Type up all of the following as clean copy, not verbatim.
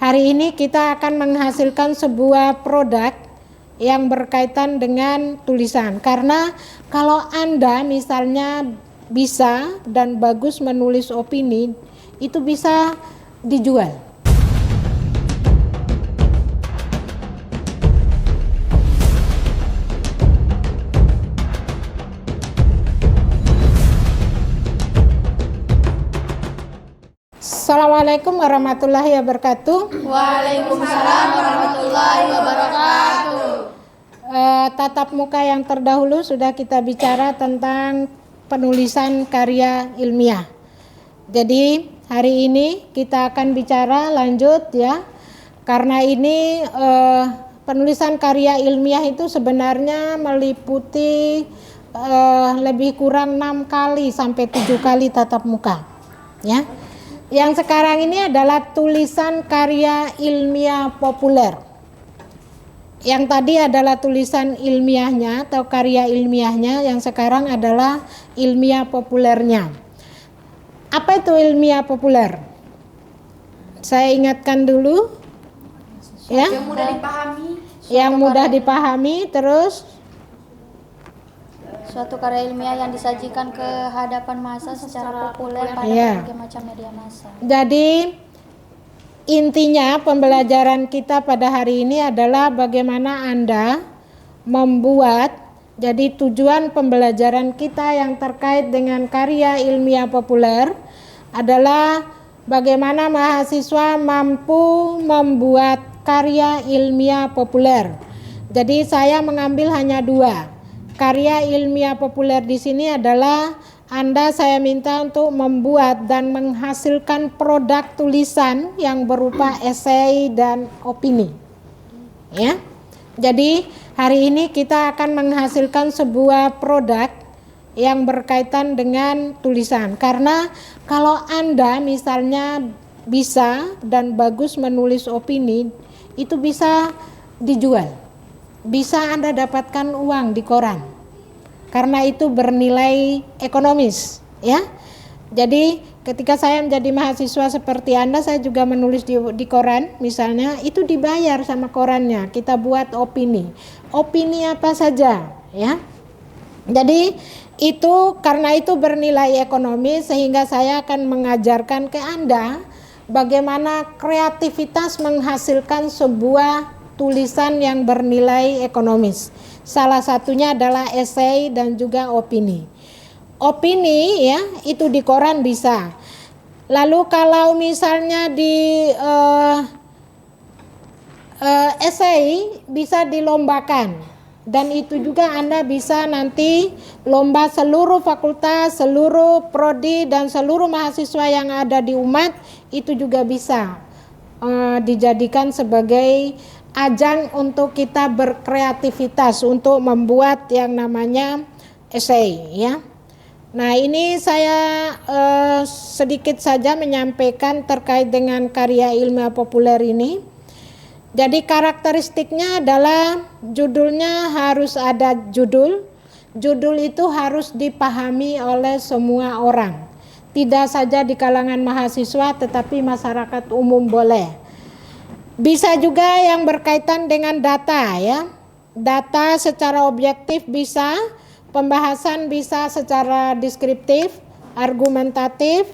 Hari ini kita akan menghasilkan sebuah produk yang berkaitan dengan tulisan. Karena kalau Anda misalnya bisa dan bagus menulis opini, itu bisa dijual. Assalamualaikum warahmatullahi wabarakatuh. Waalaikumsalam warahmatullahi wabarakatuh. Tatap muka yang terdahulu sudah kita bicara tentang penulisan karya ilmiah. Jadi hari ini kita akan bicara lanjut ya. Karena ini penulisan karya ilmiah itu sebenarnya meliputi lebih kurang 6 kali sampai 7 kali tatap muka. Ya. Yang sekarang ini adalah tulisan karya ilmiah populer. Yang tadi adalah tulisan ilmiahnya atau karya ilmiahnya, yang sekarang adalah ilmiah populernya. Apa itu ilmiah populer? Saya ingatkan dulu. Ya. Yang mudah dipahami. Yang mudah dipahami, terus suatu karya ilmiah yang disajikan ke hadapan massa secara populer pada berbagai macam media massa. Jadi intinya pembelajaran kita pada hari ini adalah bagaimana Anda membuat, jadi tujuan pembelajaran kita yang terkait dengan karya ilmiah populer adalah bagaimana mahasiswa mampu membuat karya ilmiah populer. Jadi saya mengambil hanya 2. Karya ilmiah populer di sini adalah saya minta untuk membuat dan menghasilkan produk tulisan yang berupa esai dan opini. Ya. Jadi hari ini kita akan menghasilkan sebuah produk yang berkaitan dengan tulisan. Karena kalau Anda misalnya bisa dan bagus menulis opini, itu bisa dijual. Bisa Anda dapatkan uang di koran, karena itu bernilai ekonomis, ya. Jadi ketika saya menjadi mahasiswa seperti Anda, saya juga menulis di koran, misalnya itu dibayar sama korannya. Kita buat opini apa saja, ya. Jadi itu karena itu bernilai ekonomis, sehingga saya akan mengajarkan ke Anda bagaimana kreativitas menghasilkan sebuah tulisan yang bernilai ekonomis. Salah satunya adalah esai dan juga opini. Opini ya, itu di koran bisa. Lalu kalau misalnya di esai bisa dilombakan. Dan itu juga Anda bisa nanti lomba seluruh fakultas, seluruh prodi dan seluruh mahasiswa yang ada di umat, itu juga bisa dijadikan sebagai ajang untuk kita berkreativitas untuk membuat yang namanya esai, ya. Nah, ini saya sedikit saja menyampaikan terkait dengan karya ilmiah populer ini. Jadi karakteristiknya adalah judulnya harus ada judul. Judul itu harus dipahami oleh semua orang. Tidak saja di kalangan mahasiswa, tetapi masyarakat umum boleh. Bisa juga yang berkaitan dengan data, ya. Data secara objektif bisa, pembahasan bisa secara deskriptif, argumentatif,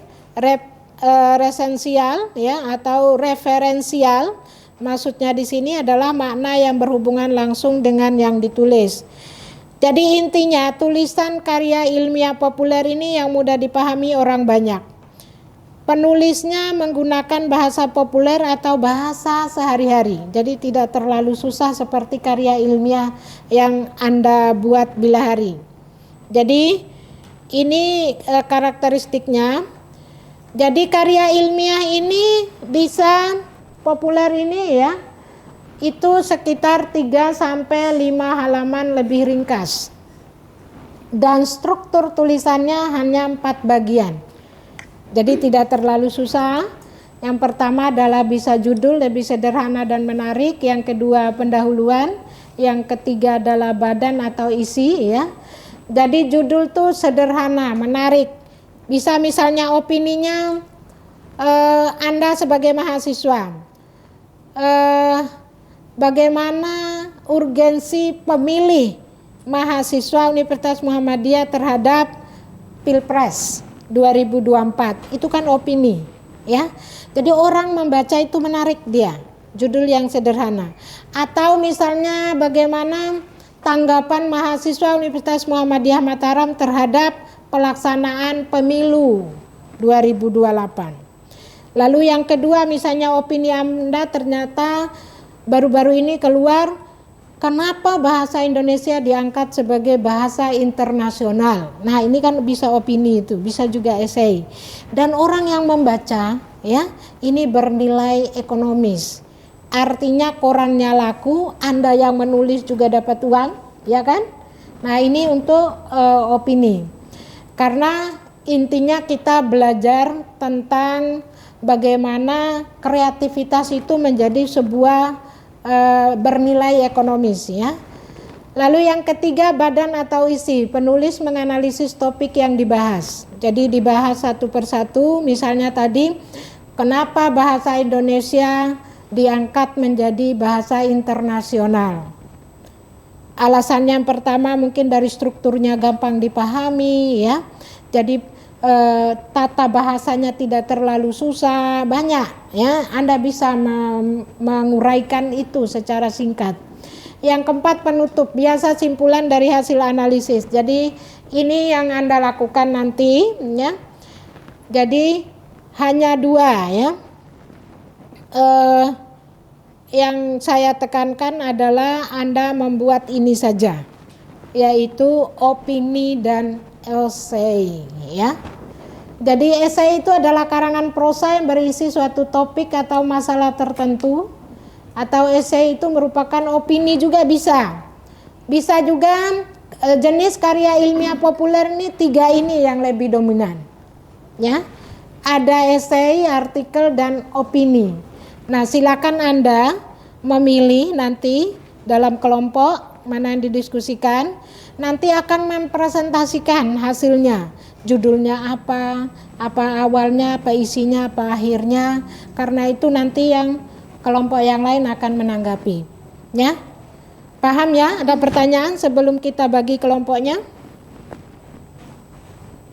resensial, ya, atau referensial. Maksudnya di sini adalah makna yang berhubungan langsung dengan yang ditulis. Jadi intinya tulisan karya ilmiah populer ini yang mudah dipahami orang banyak. Penulisnya menggunakan bahasa populer atau bahasa sehari-hari. Jadi tidak terlalu susah seperti karya ilmiah yang Anda buat bila hari. Jadi ini karakteristiknya. Jadi karya ilmiah ini bisa populer ini ya, itu sekitar 3 sampai 5 halaman lebih ringkas. Dan struktur tulisannya hanya 4 bagian. Jadi tidak terlalu susah. Yang pertama adalah bisa judul lebih sederhana dan menarik. Yang kedua pendahuluan. Yang ketiga adalah badan atau isi, ya. Jadi judul tuh sederhana, menarik. Bisa misalnya opininya Anda sebagai mahasiswa. bagaimana urgensi pemilih mahasiswa Universitas Muhammadiyah terhadap Pilpres 2024. Itu kan opini, ya. Jadi orang membaca itu menarik dia. Judul yang sederhana. Atau misalnya bagaimana tanggapan mahasiswa Universitas Muhammadiyah Mataram terhadap pelaksanaan pemilu 2028. Lalu yang kedua misalnya opini Anda ternyata baru-baru ini keluar, kenapa bahasa Indonesia diangkat sebagai bahasa internasional. Nah ini kan bisa opini itu, bisa juga esai. Dan orang yang membaca ya ini bernilai ekonomis. Artinya korannya laku, Anda yang menulis juga dapat uang, ya kan? Nah ini untuk opini. Karena intinya kita belajar tentang bagaimana kreativitas itu menjadi sebuah bernilai ekonomis ya. Lalu yang ketiga badan atau isi. Penulis menganalisis topik yang dibahas. Jadi dibahas satu persatu. Misalnya tadi kenapa bahasa Indonesia diangkat menjadi bahasa internasional. Alasannya yang pertama mungkin dari strukturnya gampang dipahami ya. Jadi tata bahasanya tidak terlalu susah, banyak ya. Anda bisa menguraikan itu secara singkat. Yang keempat penutup, biasa simpulan dari hasil analisis. Jadi ini yang Anda lakukan nanti ya. Jadi hanya dua ya. Yang saya tekankan adalah Anda membuat ini saja, yaitu opini dan esai ya. Jadi esai itu adalah karangan prosa yang berisi suatu topik atau masalah tertentu, atau esai itu merupakan opini juga bisa. Bisa juga jenis karya ilmiah populer ini tiga ini yang lebih dominan ya. Ada esai, artikel dan opini. Nah silakan Anda memilih nanti dalam kelompok mana yang didiskusikan, nanti akan mempresentasikan hasilnya, judulnya apa awalnya, apa isinya, apa akhirnya. Karena itu nanti yang kelompok yang lain akan menanggapi ya. Paham ya? Ada pertanyaan sebelum kita bagi kelompoknya?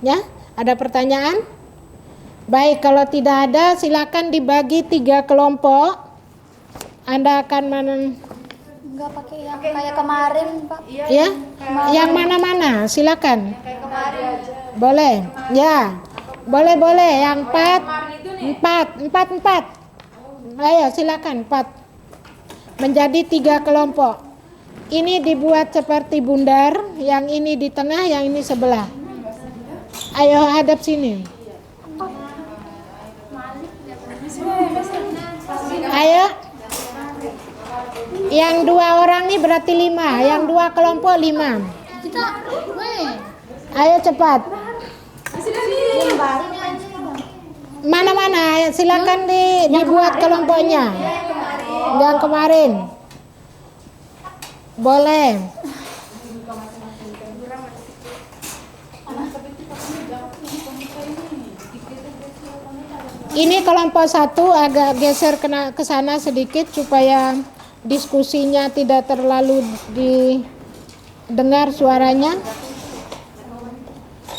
Ya, ada pertanyaan? Baik, kalau tidak ada silakan dibagi 3 kelompok. Anda akan Enggak pakai yang kayak kemarin, Pak. ya? Yang mana-mana? Silakan. Kayak kemarin. Boleh. Ya. Boleh. Yang 4. Ayo silakan 4. Menjadi 3 kelompok. Ini dibuat seperti bundar, yang ini di tengah, yang ini sebelah. Ayo hadap sini. Ayo. Yang 2 orang nih berarti 5. Yang 2 kelompok 5. Ayo cepat. Mana-mana, silakan dibuat kelompoknya. Yang kemarin. Boleh. Ini kelompok 1 agak geser ke sana sedikit supaya diskusinya tidak terlalu didengar suaranya.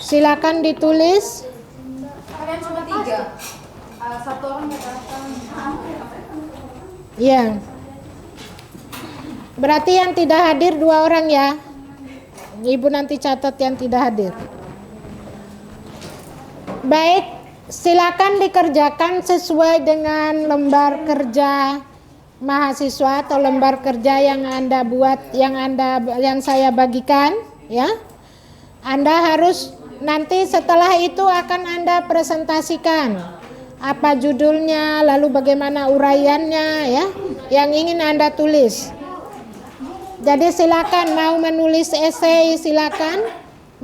Silakan ditulis. Kalian cuma 3. Satu orang katakan. Ya. Berarti yang tidak hadir 2 orang ya. Ibu nanti catat yang tidak hadir. Baik. Silakan dikerjakan sesuai dengan lembar kerja mahasiswa atau lembar kerja yang Anda buat, yang saya bagikan ya. Anda harus nanti setelah itu akan Anda presentasikan apa judulnya, lalu bagaimana uraiannya ya, yang ingin Anda tulis. Jadi silakan, mau menulis esai silakan,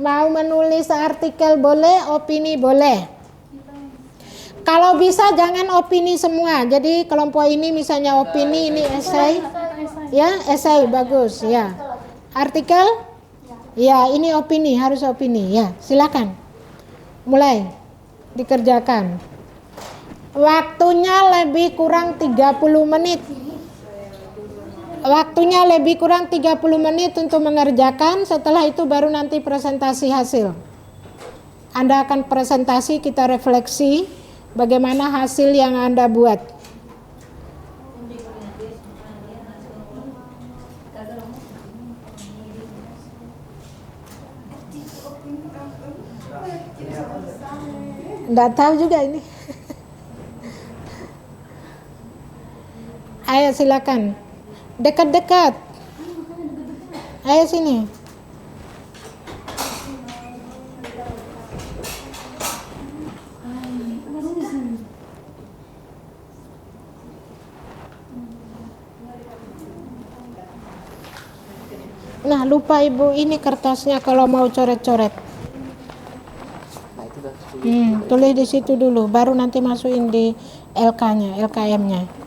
mau menulis artikel boleh, opini boleh. Kalau bisa jangan opini semua. Jadi kelompok ini misalnya opini, ini esai. Ya, esai bagus ya. Artikel? Ya, ini opini, harus opini ya. Silakan. Mulai dikerjakan. Waktunya lebih kurang 30 menit. Waktunya lebih kurang 30 menit untuk mengerjakan. Setelah itu baru nanti presentasi hasil. Anda akan presentasi, kita refleksi bagaimana hasil yang Anda buat. Nggak tahu juga ini. Ayo silakan. Dekat-dekat. Ayo sini. Nah, lupa Ibu ini kertasnya kalau mau coret-coret. Tulis di situ dulu, baru nanti masukin di LK-nya, LKM-nya.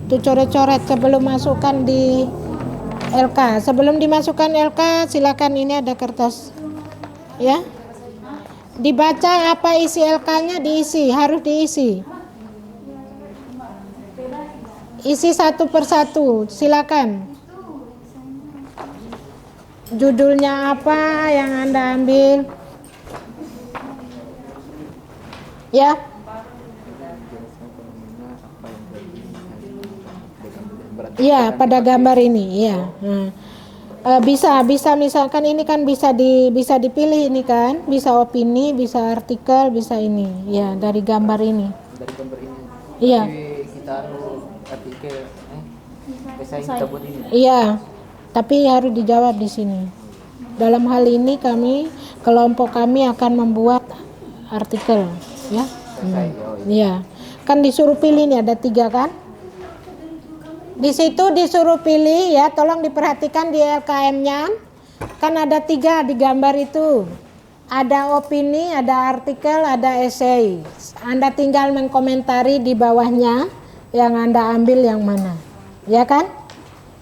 Itu coret-coret sebelum masukkan di LK. Sebelum dimasukkan LK, silakan ini ada kertas. Ya. Dibaca apa isi LK-nya, diisi, harus diisi. Isi satu persatu, silakan. Judulnya apa yang Anda ambil? Ya. Iya, pada gambar ini, ya. Nah, bisa misalkan ini kan bisa dipilih ini kan, bisa opini, bisa artikel, bisa ini, ya dari gambar ini. Dari gambar ini. Iya. Kita artikel, esai kita buat ini. Iya, tapi harus dijawab di sini. Dalam hal ini kelompok kami akan membuat artikel, ya. Iya, kan disuruh pilih nih ada 3 kan? Di situ disuruh pilih ya, tolong diperhatikan di LKM-nya. Kan ada 3 di gambar itu. Ada opini, ada artikel, ada esai. Anda tinggal mengkomentari di bawahnya yang Anda ambil yang mana. Ya kan?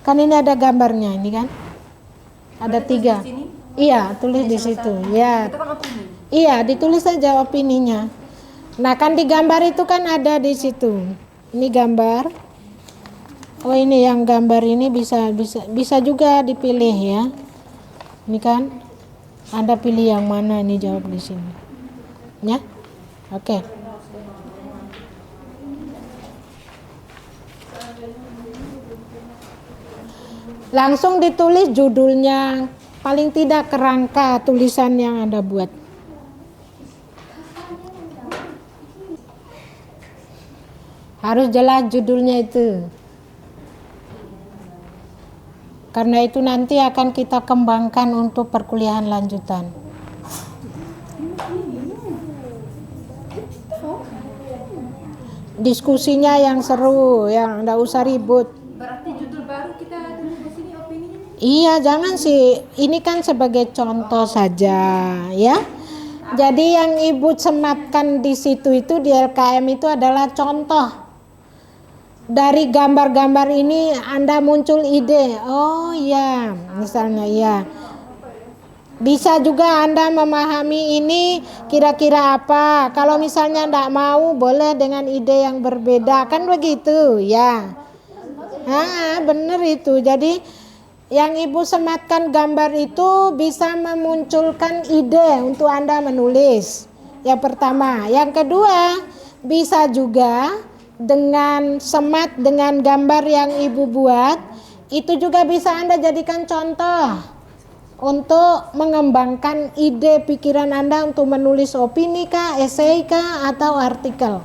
Kan ini ada gambarnya ini kan? Ada 3. Iya, tulis di situ. Ya. Itu kan opini. Iya, ditulis saja opininya. Nah, kan di gambar itu kan ada di situ. Ini gambar. Oh, ini yang gambar ini bisa juga dipilih ya. Ini kan Anda pilih yang mana, ini jawab di sini. Ya. Oke. Langsung ditulis judulnya, paling tidak kerangka tulisan yang Anda buat. Harus jelas judulnya itu. Karena itu nanti akan kita kembangkan untuk perkuliahan lanjutan. Diskusinya yang seru, yang enggak usah ribut. Berarti judul baru kita tulis di sini opininya. Iya, jangan sih. Ini kan sebagai contoh saja, ya. Jadi yang Ibu sematkan di situ itu di LKM itu adalah contoh. Dari gambar-gambar ini Anda muncul ide, oh iya, misalnya ya. Bisa juga Anda memahami ini kira-kira apa. Kalau misalnya enggak mau, boleh dengan ide yang berbeda, kan begitu ya. Bener itu. Jadi yang Ibu sematkan gambar itu bisa memunculkan ide untuk Anda menulis. Yang pertama, yang kedua bisa juga dengan semat dengan gambar yang Ibu buat, itu juga bisa Anda jadikan contoh untuk mengembangkan ide pikiran Anda untuk menulis opini kah, esai kah, atau artikel.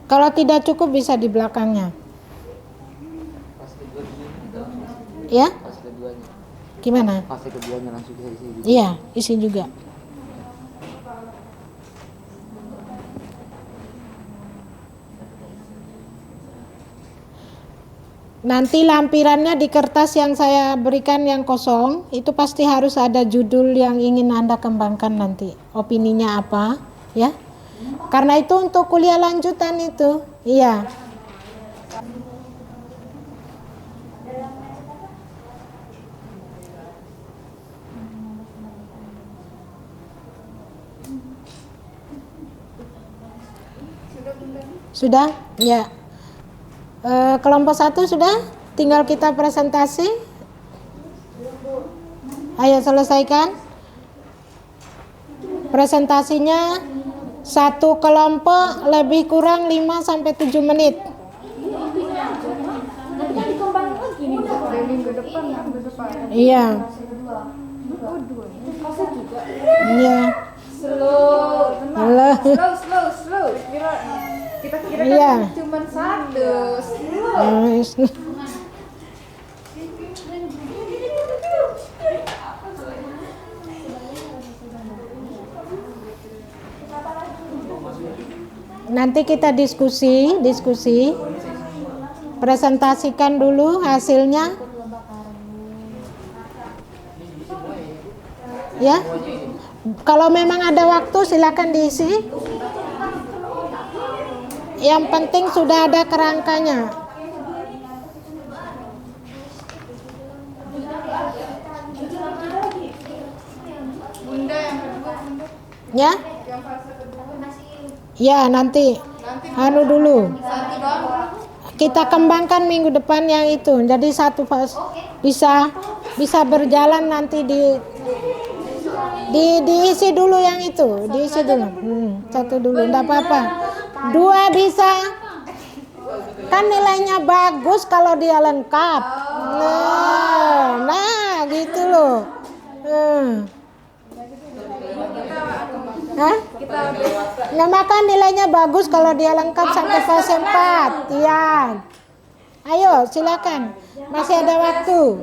Kalau tidak cukup bisa di belakangnya. Ya? Gimana? Fase keduanya langsung isi. Iya, isi juga. Nanti lampirannya di kertas yang saya berikan yang kosong, itu pasti harus ada judul yang ingin Anda kembangkan nanti. Opininya apa, ya? Karena itu untuk kuliah lanjutan itu, Iya. Sudah? Ya. Kelompok 1 sudah? Tinggal kita presentasi. Ayo selesaikan. Presentasinya satu kelompok lebih kurang 5 sampai 7 menit. Iya. Iya. Slow. Kita kira Iya. cuma satu. Nanti kita diskusi. Presentasikan dulu hasilnya. Ya. Kalau memang ada waktu silakan diisi. Yang penting sudah ada kerangkanya. Bunda yang kedua. Ya? Yang fase kedua. Ya, nanti anu dulu. Satu doang. Kita kembangkan minggu depan yang itu. Jadi satu fase bisa berjalan nanti diisi dulu yang itu. Diisi dulu. Satu dulu, enggak apa-apa. 2 bisa. Kan nilainya bagus kalau dia lengkap. Nah, gitu loh. Hah? Nah, maka nilainya bagus kalau dia lengkap sampai fase 4. Iya. Ayo, silakan. Masih ada waktu.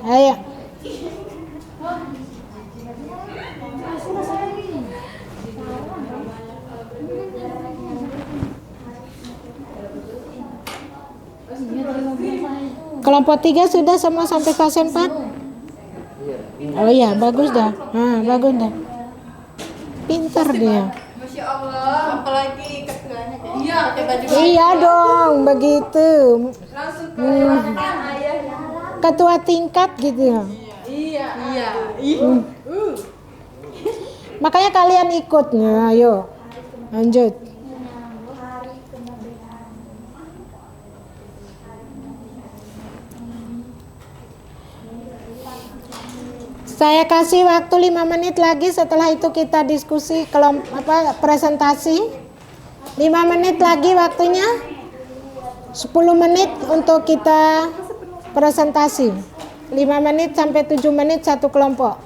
Ayo. Kelompok 3 sudah semua sampai fase 4? Oh iya, bagus dah. Bagus dah. Pintar dia. Masya Allah, apalagi ketuanya. Iya, kita juga. Iya dong, begitu. Langsung ke ayah. Ketua tingkat gitu ya. Iya. Makanya kalian ikutnya, ayo. Lanjut. Saya kasih waktu 5 menit lagi, setelah itu kita diskusi presentasi. 5 menit lagi waktunya. 10 menit untuk kita presentasi. 5 menit sampai 7 menit satu kelompok.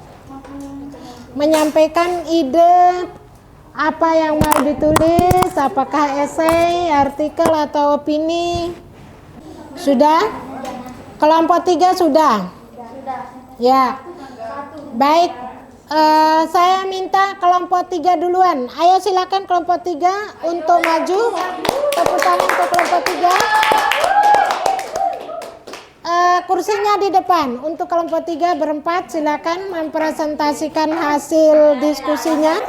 Menyampaikan ide apa yang mau ditulis, apakah esai, artikel atau opini. Sudah? Kelompok 3 sudah? Ya. Baik, saya minta kelompok 3 duluan. Ayo silakan kelompok 3 untuk maju. Tepuk tangan untuk kelompok 3. Kursinya di depan. Untuk kelompok 3 berempat silakan mempresentasikan hasil diskusinya.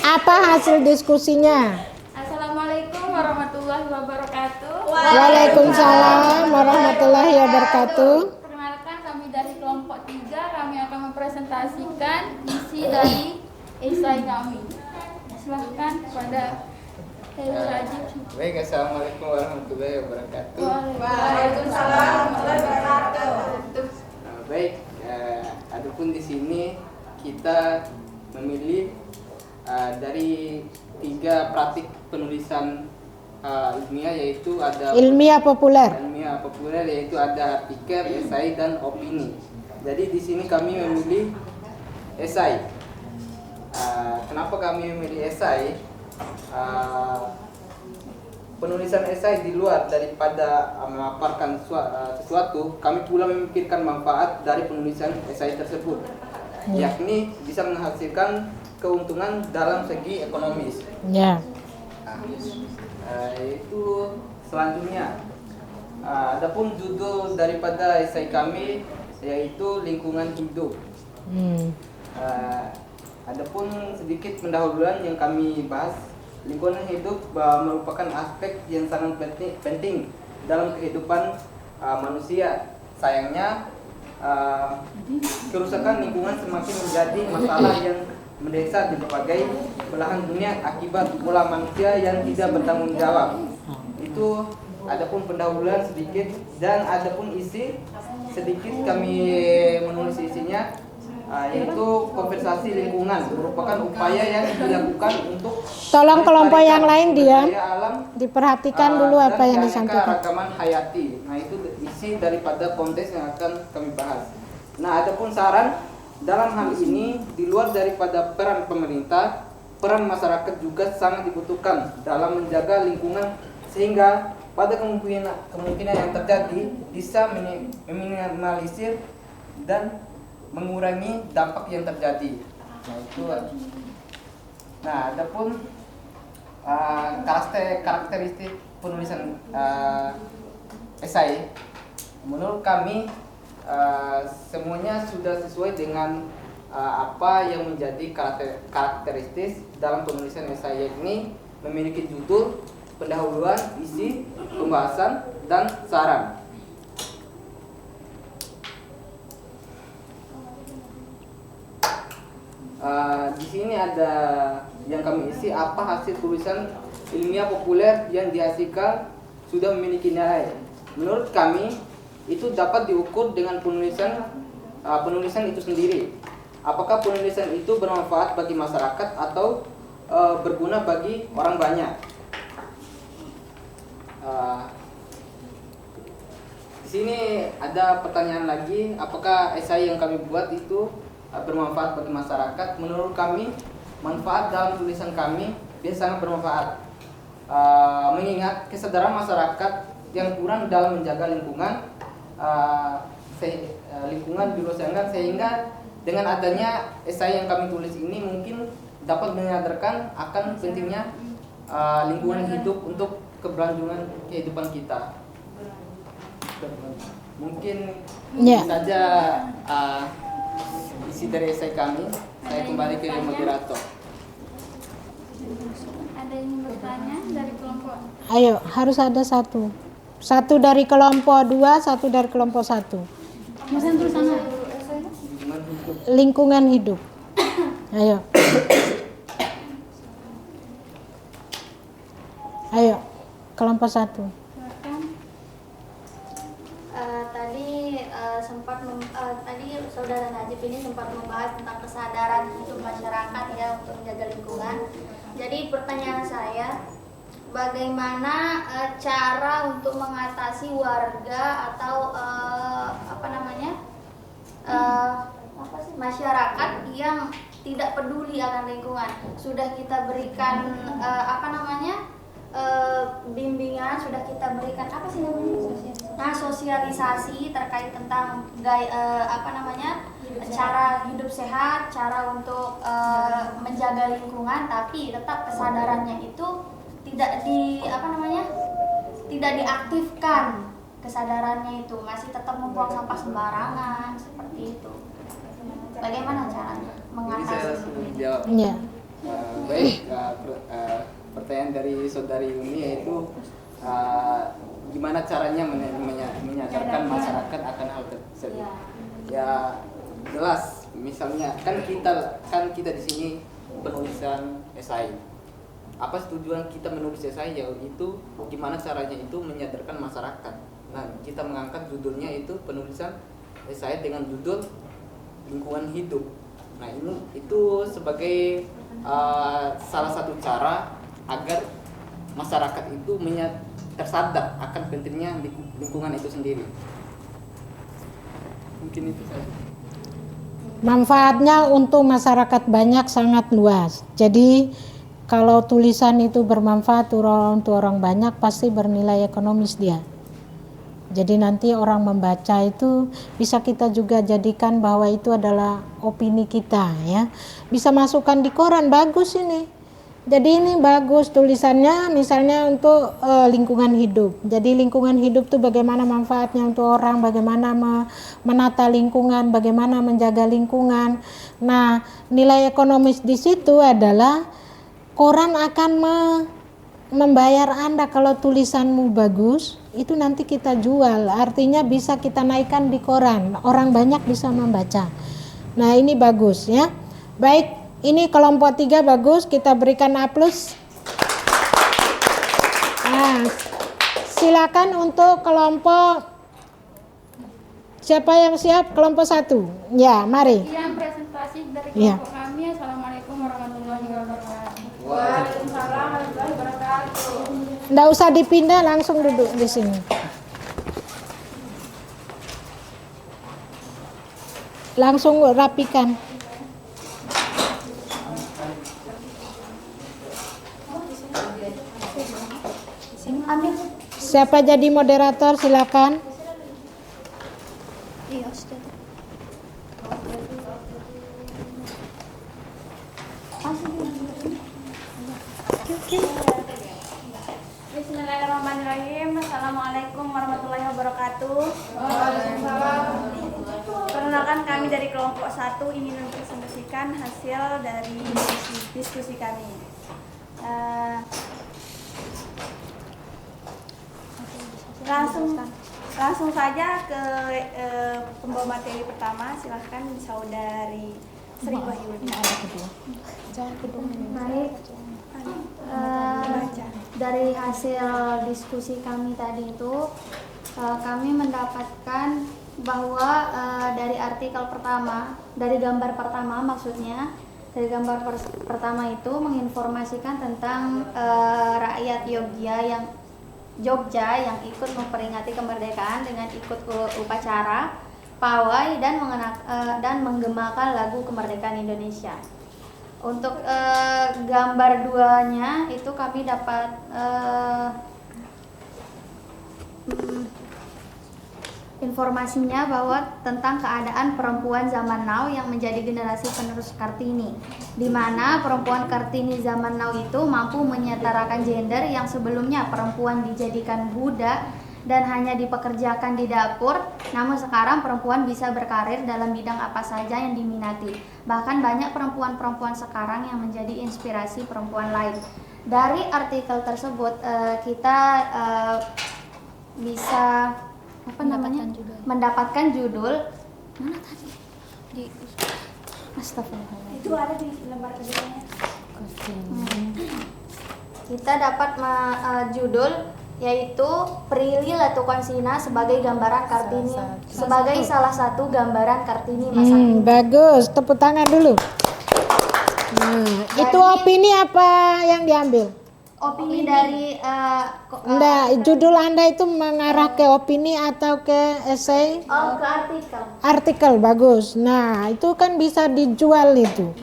Apa hasil diskusinya? Assalamualaikum warahmatullahi wabarakatuh. Waalaikumsalam warahmatullahi wabarakatuh. Perkenalkan, kami dari kelompok 3, kami akan mempresentasikan isi dari esai kami. Silahkan kepada Haji. Baik, assalamualaikum warahmatullahi wabarakatuh. Waalaikumsalam warahmatullahi wabarakatuh. Baik, adapun di sini kita memilih dari 3 praktik penulisan ilmiah, yaitu ada Ilmiah populer yaitu ada artikel, esai, dan opini. Jadi di sini kami memilih esai. Kenapa kami memilih esai? Penulisan esai di luar daripada memaparkan sesuatu, kami pula memikirkan manfaat dari penulisan esai tersebut, yakni bisa menghasilkan keuntungan dalam segi ekonomis. ya. Itu selanjutnya Adapun judul daripada esai kami yaitu lingkungan hidup. Adapun sedikit pendahuluan yang kami bahas, lingkungan hidup merupakan aspek yang sangat penting dalam kehidupan manusia. Sayangnya kerusakan lingkungan semakin menjadi masalah yang mendesak di berbagai belahan dunia akibat ulah manusia yang tidak bertanggung jawab. Itu adapun pendahuluan sedikit, dan adapun isi sedikit kami menulis isinya, yaitu konservasi lingkungan merupakan upaya yang dilakukan untuk Tolong kelompok yang lain diam, daya alam, diperhatikan dulu dan apa yang keanekaragaman disampaikan. hayati. Nah, itu isi daripada konteks yang akan kami bahas. Nah, adapun saran dalam hal ini, di luar daripada peran pemerintah, peran masyarakat juga sangat dibutuhkan dalam menjaga lingkungan, sehingga pada kemungkinan yang terjadi bisa meminimalisir dan mengurangi dampak yang terjadi. Nah, itu. Nah, adapun karakteristik penulisan esai, menurut kami semuanya sudah sesuai dengan apa yang menjadi karakteristik dalam penulisan esai, yakni memiliki judul, pendahuluan, isi, pembahasan, dan saran. Di sini ada yang kami isi, apa hasil tulisan ilmiah populer yang dihasilkan sudah memiliki nilai. Menurut kami itu dapat diukur dengan penulisan itu sendiri. Apakah penulisan itu bermanfaat bagi masyarakat atau berguna bagi orang banyak. Di sini ada pertanyaan lagi, apakah esai yang kami buat itu bermanfaat bagi masyarakat? Menurut kami, manfaat dalam tulisan kami biasanya bermanfaat. Mengingat kesadaran masyarakat yang kurang dalam menjaga lingkungan, lingkungan dirusakkan, sehingga dengan adanya esai yang kami tulis ini mungkin dapat menyadarkan akan pentingnya lingkungan hidup untuk keberlangsungan kehidupan kita. Mungkin saja isi dari esai kami. Saya kembali ke moderator. Ada yang bertanya dari kelompok? Ayo, harus ada satu. Satu dari kelompok 2, satu dari kelompok 1. Mas Hendro sana. Lingkungan hidup. Ayo. Ayo, kelompok 1. Tadi Saudara Najib ini sempat membahas tentang kesadaran hidup masyarakat ya untuk menjaga lingkungan. Jadi pertanyaan saya, bagaimana cara untuk mengatasi warga atau masyarakat yang tidak peduli akan lingkungan? Sudah kita berikan bimbingan, sudah kita berikan sosialisasi terkait tentang cara hidup sehat, cara untuk menjaga lingkungan, tapi tetap kesadarannya itu tidak diaktifkan. Kesadarannya itu masih tetap membuang sampah sembarangan seperti itu. Bagaimana caranya mengatasi itu? Iya. Baik, pertanyaan dari saudari Umi yaitu gimana caranya menyadarkan masyarakat akan hal tersebut. Ya jelas, misalnya kan kita di sini penulisan esai. Apa tujuan kita menulis esai? Yaitu gimana caranya itu menyadarkan masyarakat. Nah, kita mengangkat judulnya itu penulisan esai dengan judul lingkungan hidup. Nah, itu sebagai salah satu cara agar masyarakat itu tersadar akan pentingnya lingkungan itu sendiri. Mungkin itu saja. Manfaatnya untuk masyarakat banyak, sangat luas. Jadi kalau tulisan itu bermanfaat untuk orang banyak, pasti bernilai ekonomis dia. Jadi nanti orang membaca itu bisa kita juga jadikan bahwa itu adalah opini kita ya. Bisa masukkan di koran, bagus ini. Jadi ini bagus tulisannya, misalnya untuk lingkungan hidup. Jadi lingkungan hidup tuh bagaimana manfaatnya untuk orang, bagaimana menata lingkungan, bagaimana menjaga lingkungan. Nah, nilai ekonomis di situ adalah koran akan membayar Anda kalau tulisanmu bagus, itu nanti kita jual. Artinya bisa kita naikkan di koran, orang banyak bisa membaca. Nah, ini bagus ya. Baik. Ini kelompok 3 bagus, kita berikan A+. Nah, silakan untuk kelompok, siapa yang siap? Kelompok 1. Ya, mari. Yang presentasi dari Ya. kelompok kami. Assalamualaikum warahmatullahi wabarakatuh. Waalaikumsalam warahmatullahi wabarakatuh. Nggak usah dipindah, langsung duduk di sini. Langsung rapikan. Siapa jadi moderator silakan. Iya, Ustaz. Bismillahirrahmanirrahim. Assalamualaikum warahmatullahi wabarakatuh. Perkenalkan, kami dari kelompok 1 ingin mempresentasikan hasil dari diskusi kami. Langsung saja ke pembawa materi pertama. Silahkan saudari Sri Wahyuni. Baik, dari hasil diskusi kami tadi itu kami mendapatkan bahwa dari artikel pertama, dari gambar pertama maksudnya, dari gambar pertama itu menginformasikan tentang rakyat Jogja yang ikut memperingati kemerdekaan dengan ikut upacara pawai dan menggemakan lagu kemerdekaan Indonesia. Untuk gambar 2-nya itu kami dapat informasinya bahwa tentang keadaan perempuan zaman now yang menjadi generasi penerus Kartini, di mana perempuan Kartini zaman now itu mampu menyetarakan gender yang sebelumnya perempuan dijadikan budak dan hanya dipekerjakan di dapur, namun sekarang perempuan bisa berkarir dalam bidang apa saja yang diminati. Bahkan banyak perempuan-perempuan sekarang yang menjadi inspirasi perempuan lain. Dari artikel tersebut kita bisa mendapatkan judul mana tadi? Astagfirullah. Itu ada di lembar keduanya. Kita dapat judul yaitu Prilly Latukonsina sebagai gambaran Kartini, sebagai salah satu gambaran Kartini masa kini. Bagus, tepuk tangan dulu. Nah, itu opini apa yang diambil? Opini dari Enggak, judul Anda itu mengarah ke opini atau ke esai? ke artikel. Artikel, bagus. Nah, itu kan bisa dijual itu.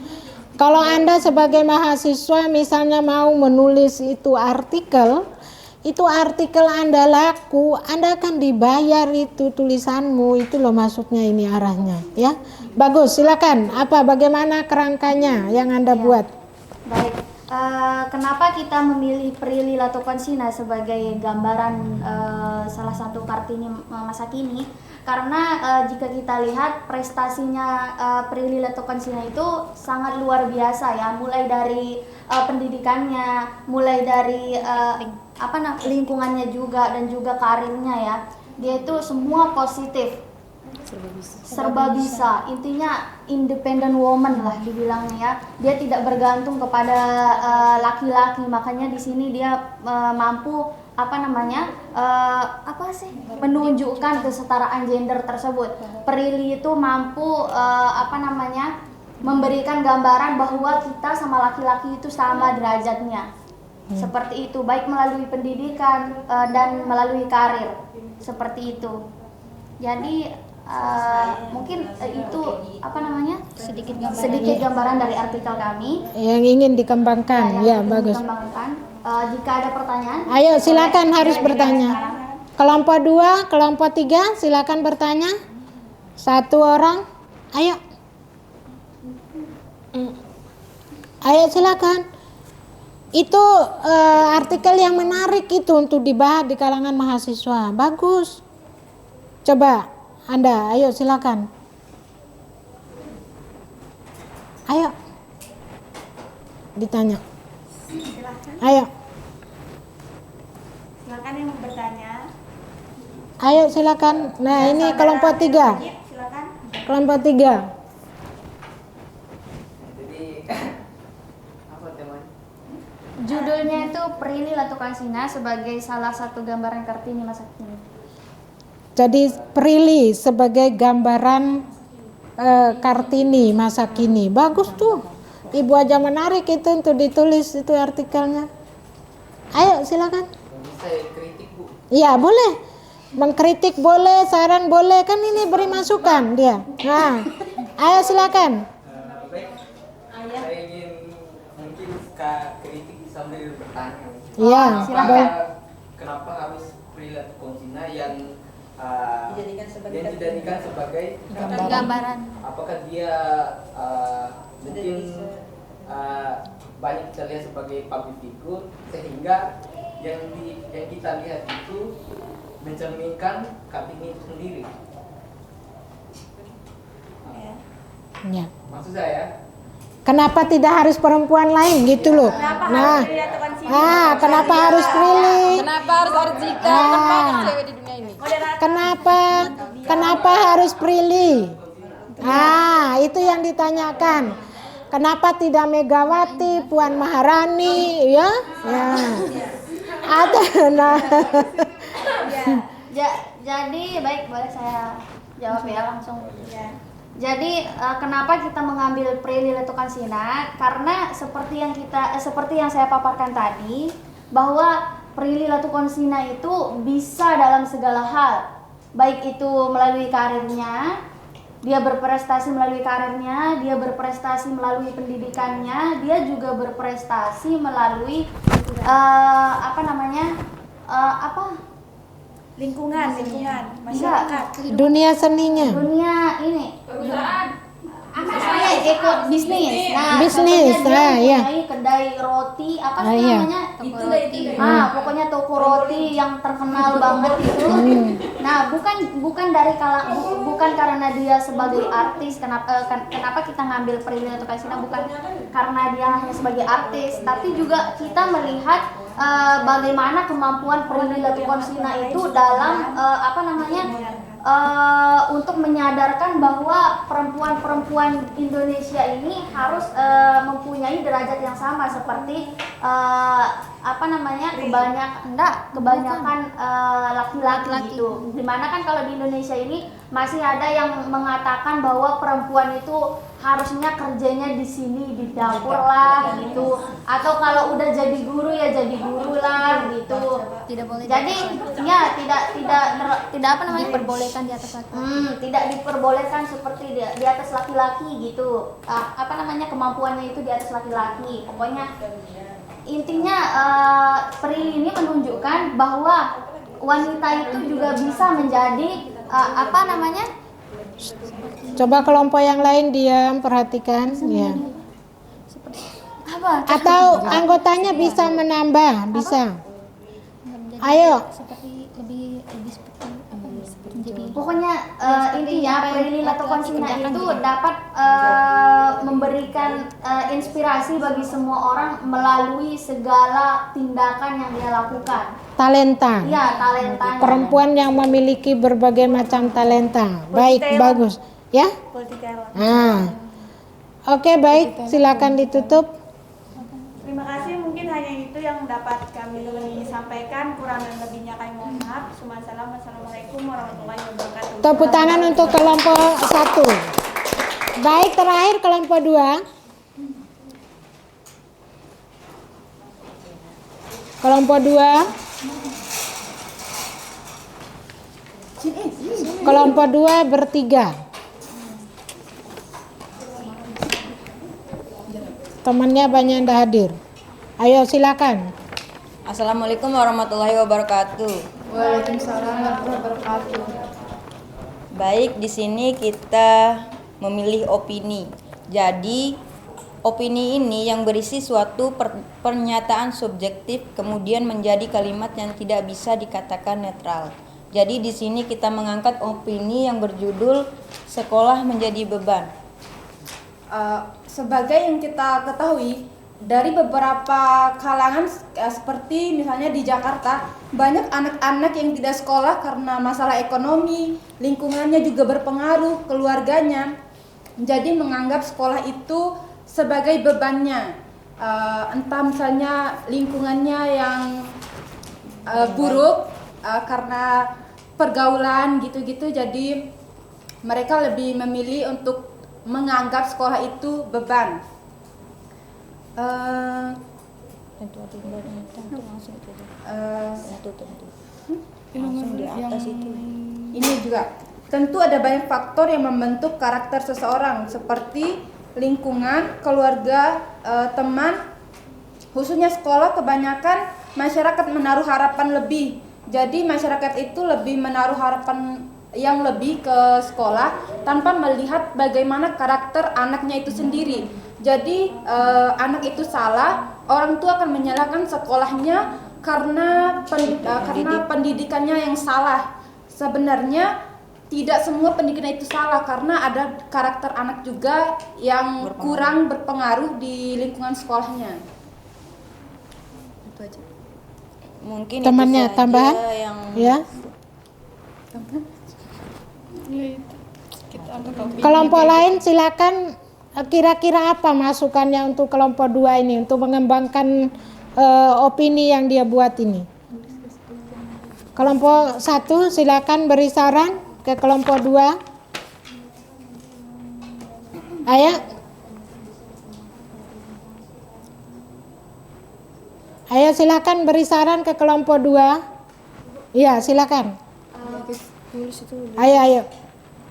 Kalau Anda sebagai mahasiswa misalnya mau menulis itu artikel Anda laku, Anda akan dibayar itu tulisanmu, itu loh maksudnya ini arahnya, ya. Bagus, silakan. Bagaimana kerangkanya yang Anda buat? Baik. Kenapa kita memilih Prilly Latukonsina sebagai gambaran salah satu Kartini masa kini? Karena jika kita lihat prestasinya Prilly Latukonsina itu sangat luar biasa ya, mulai dari pendidikannya, mulai dari lingkungannya juga dan juga karirnya ya. Dia itu semua positif. Serba bisa, intinya independent woman lah dibilangnya ya. Dia tidak bergantung kepada laki-laki, makanya di sini dia mampu menunjukkan kesetaraan gender tersebut. Prilly itu mampu memberikan gambaran bahwa kita sama laki-laki itu sama derajatnya. Seperti itu, baik melalui pendidikan dan melalui karir. Seperti itu. Jadi mungkin itu sedikit gambaran dari artikel kami yang ingin dikembangkan. Ya, bagus. Jika ada pertanyaan, ayo silakan, harus bertanya. Kelompok 2, kelompok 3 silakan bertanya. 1 orang. Ayo silakan. Itu artikel yang menarik itu untuk dibahas di kalangan mahasiswa. Bagus. Coba Anda, ayo silakan. Ayo. Ditanya. Ayo. Silakan yang mau bertanya. Ayo silakan. Nah, ini kelompok 3. Silakan. Kelompok 3. Jadi apa temanya? Judulnya itu Prilly Latuconsina sebagai salah satu gambaran Kartini masa kini. Jadi Prilly sebagai gambaran Kartini masa kini. Bagus tuh. Ibu aja menarik itu untuk ditulis itu artikelnya. Ayo silakan. Bisa kritik, Bu. Iya boleh. Mengkritik boleh, saran boleh, kan ini beri masukan dia. Nah, ayo silakan. Baik. Saya ingin mungkin kritik sambil bertanya. Iya, Kenapa, kenapa harus Prilly Latuconsina yang dijadikan sebagai Gambaran. apakah dia mungkin banyak kita lihat sebagai public figure sehingga yang kita lihat itu mencerminkan Kartini itu sendiri. Ya. Maksud saya, Kenapa tidak harus perempuan lain gitu loh. Nah, kenapa harus Prilly? Kenapa harus Arzika? Kenapa harus cewek di dunia ini? Kenapa harus Prilly? Itu yang ditanyakan. Kenapa tidak Megawati, Puan Maharani, ya? Ada. Nah. Jadi baik, boleh saya jawab ya langsung. Jadi kenapa kita mengambil Prilly Latuconsina? Karena seperti yang saya paparkan tadi, bahwa Prilly Latuconsina itu bisa dalam segala hal, baik itu melalui karirnya, dia berprestasi melalui karirnya, dia berprestasi melalui pendidikannya, dia juga berprestasi melalui lingkungan masyarakat, Dunia seninya. dunia ini ikut bisnis. Bisnis, contohnya dia mempunyai kedai roti namanya Itu roti. pokoknya toko roti yang terkenal banget itu. Nah, bukan karena dia sebagai artis. Kenapa kita ngambil Prilly Latuconsina? Bukan karena dia hanya sebagai artis, tapi juga kita melihat bagaimana kemampuan Prilly Latuconsina itu dalam untuk menyadarkan bahwa perempuan-perempuan Indonesia ini harus mempunyai derajat yang sama seperti kebanyakan laki-laki gitu. Dimana kan kalau di Indonesia ini masih ada yang mengatakan bahwa perempuan itu harusnya kerjanya di sini di dapur lah gitu, atau kalau udah jadi guru ya jadi guru lah gitu. Tidak boleh. Jadi ya tidak diperbolehkan di atas laki. tidak diperbolehkan seperti di atas laki-laki gitu. Kemampuannya itu di atas laki-laki. Pokoknya intinya Prilly ini menunjukkan bahwa wanita itu juga bisa menjadi Coba kelompok yang lain diam, perhatikan. Ya. Atau anggotanya bisa menambah, bisa. Ayo. Pokoknya intinya Prilly Latuconsina itu dapat memberikan inspirasi bagi semua orang melalui segala tindakan yang dia lakukan. Talenta. Iya, talentanya. Perempuan yang memiliki berbagai macam talenta. Baik, bagus. Ya? Oke, baik. Silakan ditutup. Terima kasih, mungkin hanya itu yang dapat kami sampaikan, kurang dan lebihnya kami mohon maaf. Wassalamualaikum warahmatullahi wabarakatuh. Tepuk tangan untuk kelompok 1. Baik, terakhir kelompok 2. Kelompok 2. Kelompok 2 bertiga. Temannya banyak yang hadir. Ayo silakan. Assalamualaikum warahmatullahi wabarakatuh. Waalaikumsalam warahmatullahi wabarakatuh. Baik, di sini kita memilih opini. Jadi Opini ini yang berisi suatu pernyataan subjektif kemudian menjadi kalimat yang tidak bisa dikatakan netral. Jadi di sini kita mengangkat opini yang berjudul sekolah menjadi beban. Sebagai yang kita ketahui dari beberapa kalangan seperti misalnya di Jakarta, banyak anak-anak yang tidak sekolah karena masalah ekonomi, lingkungannya juga berpengaruh, keluarganya. Jadi menganggap sekolah itu sebagai bebannya, entah misalnya lingkungannya yang buruk karena pergaulan gitu-gitu, jadi mereka lebih memilih untuk menganggap sekolah itu beban. Langsung di atas itu. Ini juga tentu ada banyak faktor yang membentuk karakter seseorang seperti lingkungan, keluarga, teman, khususnya sekolah. Kebanyakan masyarakat menaruh harapan lebih. Jadi masyarakat itu lebih menaruh harapan yang lebih ke sekolah tanpa melihat bagaimana karakter anaknya itu sendiri. Jadi anak itu salah, orang tua akan menyalahkan sekolahnya karena pendidikannya yang salah. Sebenarnya tidak semua pendidikan itu salah, karena ada karakter anak juga yang kurang berpengaruh di lingkungan sekolahnya. Itu aja. Mungkin Temannya itu saja tambahan? yang Ya. Kelompok lain silakan, kira-kira apa masukannya untuk kelompok 2 ini untuk mengembangkan opini yang dia buat ini. Kelompok 1 silakan beri saran ke kelompok 2. Ayo silakan beri saran ke kelompok 2. Iya, silakan. Ayo.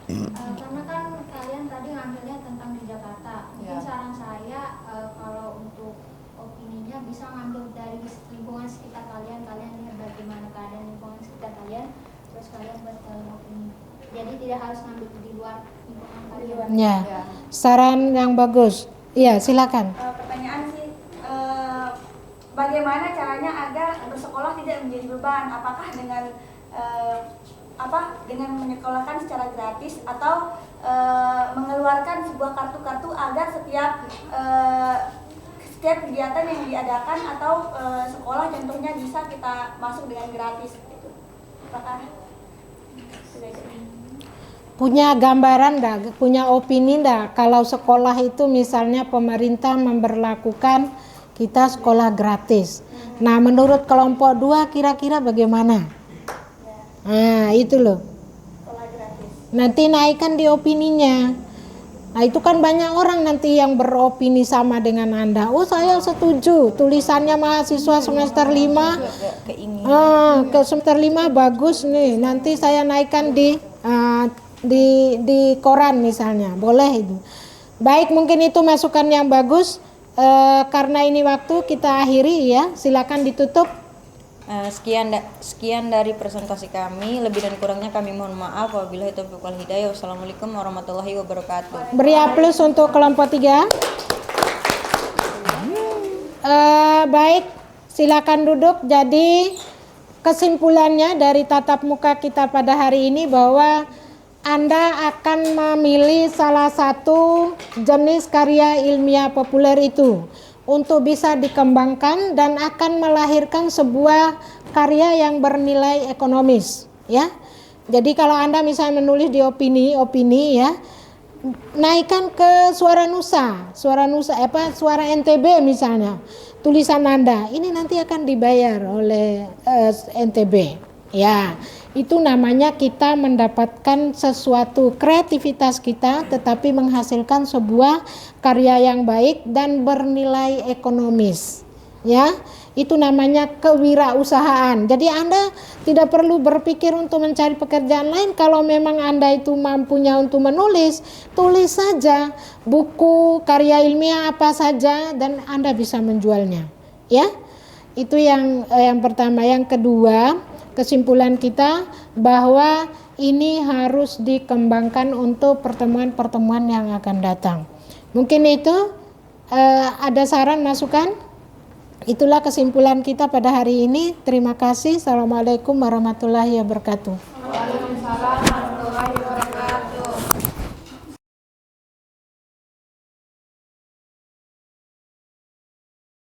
Karena kan kalian tadi ngambilnya tentang di Jakarta. Mungkin saran saya kalau untuk opininya bisa ngambil dari lingkungan sekitar kalian. Kalian lihat bagaimana keadaan lingkungan sekitar kalian, terus kalian buat opini. Jadi tidak harus ngambil di luar lingkungan kalian. Ya. Saran yang bagus. Iya, silakan. Pertanyaan sih, bagaimana caranya agar bersekolah tidak menjadi beban? Apakah dengan dengan menyekolahkan secara gratis atau mengeluarkan sebuah kartu-kartu agar setiap kegiatan yang diadakan atau sekolah contohnya bisa kita masuk dengan gratis gitu. Apakah sudah jadi? Punya gambaran enggak, punya opini enggak kalau sekolah itu misalnya pemerintah memberlakukan kita sekolah gratis. Nah, menurut kelompok 2 kira-kira bagaimana? Nah, itu loh. Nanti naikkan di opininya. Nah, itu kan banyak orang nanti yang beropini sama dengan Anda. Oh, saya setuju. Tulisannya mahasiswa semester 5. Ke semester 5 bagus nih. Nanti saya naikkan di koran misalnya. Boleh itu. Baik, mungkin itu masukan yang bagus. Karena ini waktu kita akhiri ya. Silakan ditutup. Sekian dari presentasi kami. Lebih dan kurangnya kami mohon maaf. Wabillahi taufiq wal hidayah. Wassalamualaikum warahmatullahi wabarakatuh. Beri aplaus untuk kelompok 3. Baik, silakan duduk. Jadi kesimpulannya dari tatap muka kita pada hari ini bahwa Anda akan memilih salah satu jenis karya ilmiah populer itu untuk bisa dikembangkan dan akan melahirkan sebuah karya yang bernilai ekonomis, ya. Jadi kalau Anda misalnya menulis di opini ya, naikkan ke Suara NTB misalnya. Tulisan Anda ini nanti akan dibayar oleh NTB, ya. Itu namanya kita mendapatkan sesuatu kreativitas kita tetapi menghasilkan sebuah karya yang baik dan bernilai ekonomis, ya. Itu namanya kewirausahaan. Jadi Anda tidak perlu berpikir untuk mencari pekerjaan lain. Kalau memang Anda itu mampunya untuk menulis, tulis saja buku karya ilmiah apa saja dan Anda bisa menjualnya, ya. Itu yang pertama. Yang kedua, kesimpulan kita bahwa ini harus dikembangkan untuk pertemuan-pertemuan yang akan datang. Mungkin itu ada saran masukan? Itulah kesimpulan kita pada hari ini. Terima kasih. Assalamualaikum warahmatullahi wabarakatuh. Waalaikumsalam.